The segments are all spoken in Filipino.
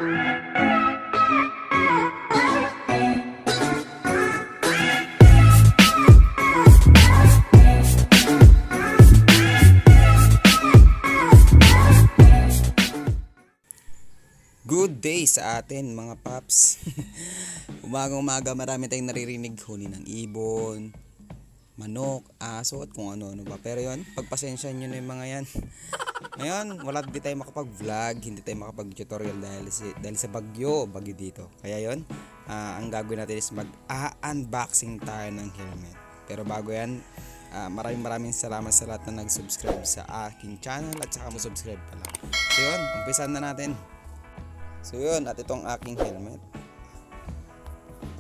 Good day sa atin mga paps. Umaga marami tayong naririnig, huni ng ibon, manok, aso at kung ano-ano ba. Pero yon, pagpasensya nyo na yung mga yan. Ngayon, di tayo makapag-vlog, hindi tayo makapag-tutorial dahil sa bagyo dito. Kaya yon, ang gagawin natin is mag-unboxing tayo ng helmet. Pero bago yan, maraming salamat sa lahat na nag-subscribe sa aking channel at saka mo-subscribe pala. So yun, umpisan na natin. So yun, at itong aking helmet.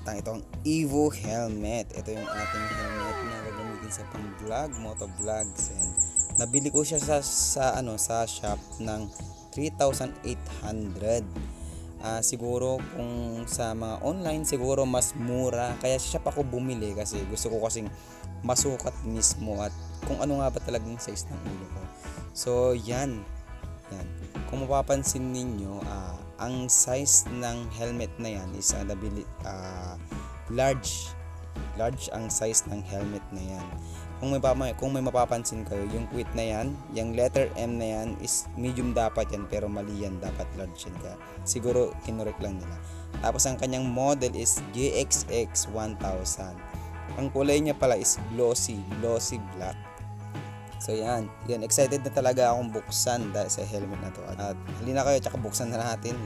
At itong Evo helmet. Ito yung ating helmet na gagamitin sa pang-vlog, motovlogs. And nabili ko siya sa shop ng 3,800. Siguro kung sa mga online siguro mas mura. Kaya siya pa ako bumili kasi gusto ko kasing masukat mismo at kung ano nga ba talagang size ng ulo ko. So yan. Kung mapapansin ninyo, ang size ng helmet na yan is large ang size ng helmet na yan. Kung may mapapansin kayo, yung quit na yan, yung letter M na yan is medium dapat yan, pero mali yan, dapat large yan ka. Siguro kinorek lang nila. Tapos ang kanyang model is GSX-1000. Ang kulay niya pala is glossy black. So yan, excited na talaga akong buksan dahil sa helmet na to. At halina kayo, tsaka buksan na natin.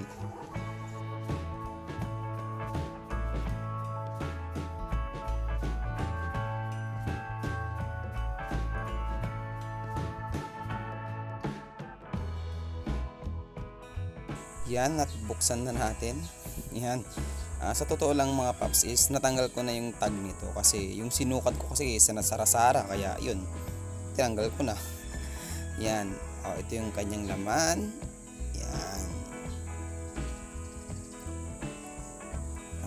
Yan, at buksan na natin. Yan. Sa totoo lang mga paps is natanggal ko na yung tag nito kasi yung sinukat ko kasi sa nasara-sara, kaya yun, tinanggal ko na. Yan. Ito yung kanyang laman. Yan.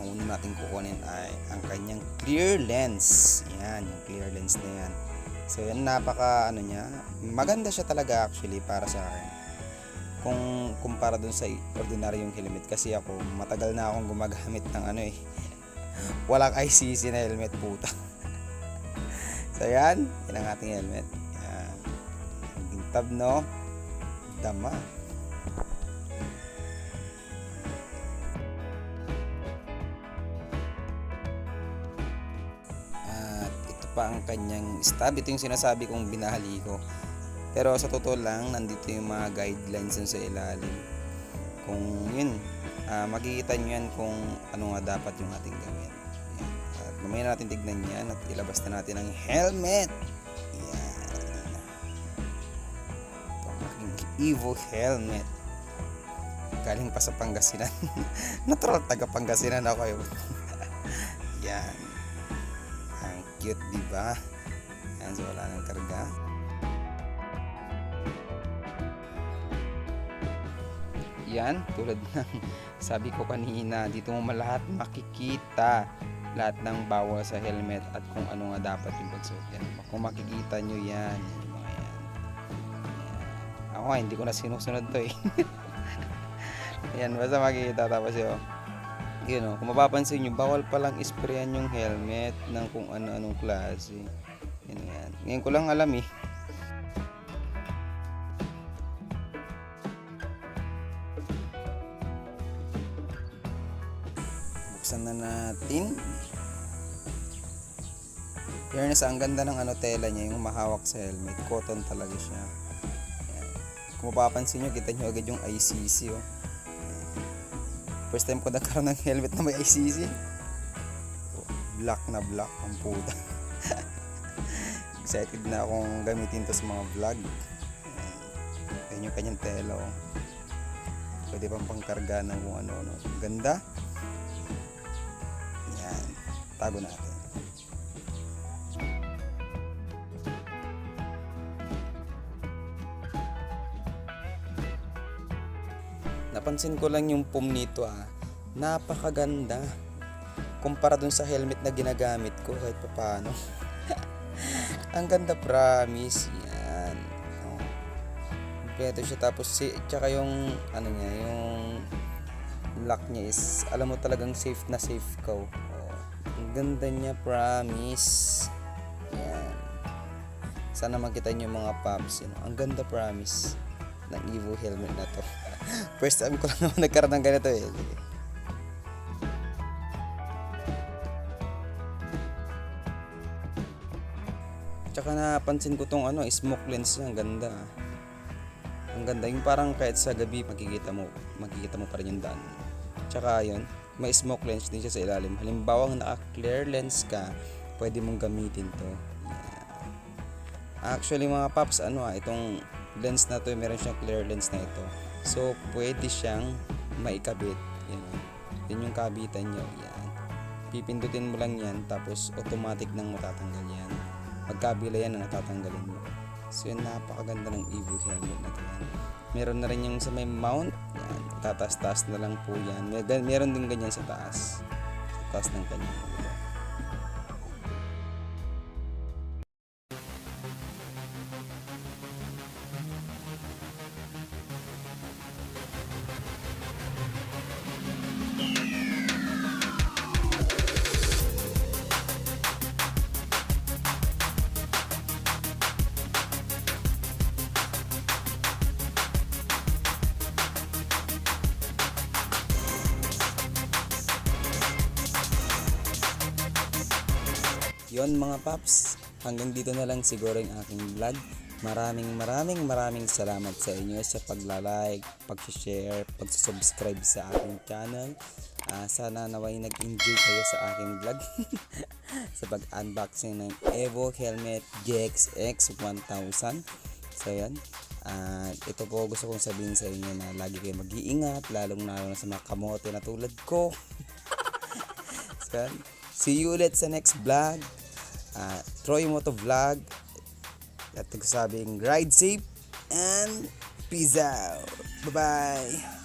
Ang una natin kukunin ay ang kanyang clear lens. Yan, yung clear lens na yan. So yan, maganda siya talaga actually para sa akin. Kung kumpara dun sa ordinaryong helmet, kasi ako matagal na akong gumagamit ng walang ICC na helmet, puta. So yan ang ating helmet. Yan. Ang tab, no? Dama. At ito pa ang kanyang stab. Ito yung sinasabi kong binahali ko. Pero sa totoo lang, nandito yung mga guidelines sa ilalim. Kung yun, makikita nyo yan kung ano nga dapat yung ating gawin. Yan. At mamaya natin tignan yan at ilabas na natin ang helmet. Yan. Ito ang aking Evo helmet. Galing pa sa Pangasinan. Natural taga Pangasinan ako. Yan. Ang cute, diba? Yan, so wala nang karga. Yan, tulad ng sabi ko kanina, dito mo lahat makikita lahat ng bawal sa helmet at kung ano nga dapat yung pagsuot yan. Kung makikita nyo yan, yung mga yan. Ako nga, hindi ko na sinusunod to Yan, basta makikita. Tapos kung mapapansin nyo, bawal palang isprayan yung helmet ng kung ano-anong klase. Yan. Ngayon ko lang alam Buksan na natin. Fairness, ang ganda ng tela niya, yung mahawak sa helmet. Cotton talaga siya. Ayan. Kung mapapansin nyo, kita nyo agad yung ICC. First time ko nagkaroon ng helmet na may ICC. Black na black ang puta. Excited na akong gamitin to sa mga vlog. Ayan yung kanyang tela. Pwede pang pangkarga ng kung ano-ano. Ganda. Tago natin. Napansin ko lang yung pom nito napakaganda kumpara dun sa helmet na ginagamit ko kahit paano. Ang ganda, promise. Yan. Kompleto siya, tapos tsaka yung yung lock niya is, alam mo talagang safe na safe ka. Oh, ang ganda niya, promise. Yan. Sana makita niyo mga paps. Yun. Ang ganda, promise, ng Evo helmet na to. First time ko lang naman nagkaroon ng ganito eh. Tsaka napansin ko tong smoke lens niya, ang ganda. Ang ganda, yung parang kahit sa gabi makikita mo pa rin yung daan. Tsaka yun, may smoke lens din siya sa ilalim. Halimbawa naka-clear lens ka, pwede mong gamitin to. Yeah. Actually mga paps, itong lens na to, meron siyang clear lens na ito. So pwede siyang maikabit. Yan. Yun yung kabitan niya. Yan. Pipindutin mo lang yan, tapos automatic nang matatanggal yan. Magkabila yan na natatanggalin mo. So yun, napakaganda ng Evo helmet na to yan. Meron na rin yung sa may mount. Yan, tataas-taas na lang po yan. Meron din ganyan sa taas. Sa taas ng kanya. Yon mga paps, hanggang dito na lang siguro yung aking vlog. Maraming salamat sa inyo sa pagla-like, pag-share, pag-subscribe sa aking channel. Sana naway nag-enjoy kayo sa aking vlog sa pag-unboxing ng Evo helmet GSX-1000. So yan, ito po gusto kong sabihin sa inyo na lagi kayo mag-iingat, lalong na sa mga kamote na tulad ko. So, see you ulit sa next vlog. Troy Moto Vlog at nagsasabing ride safe and peace out. Bye bye.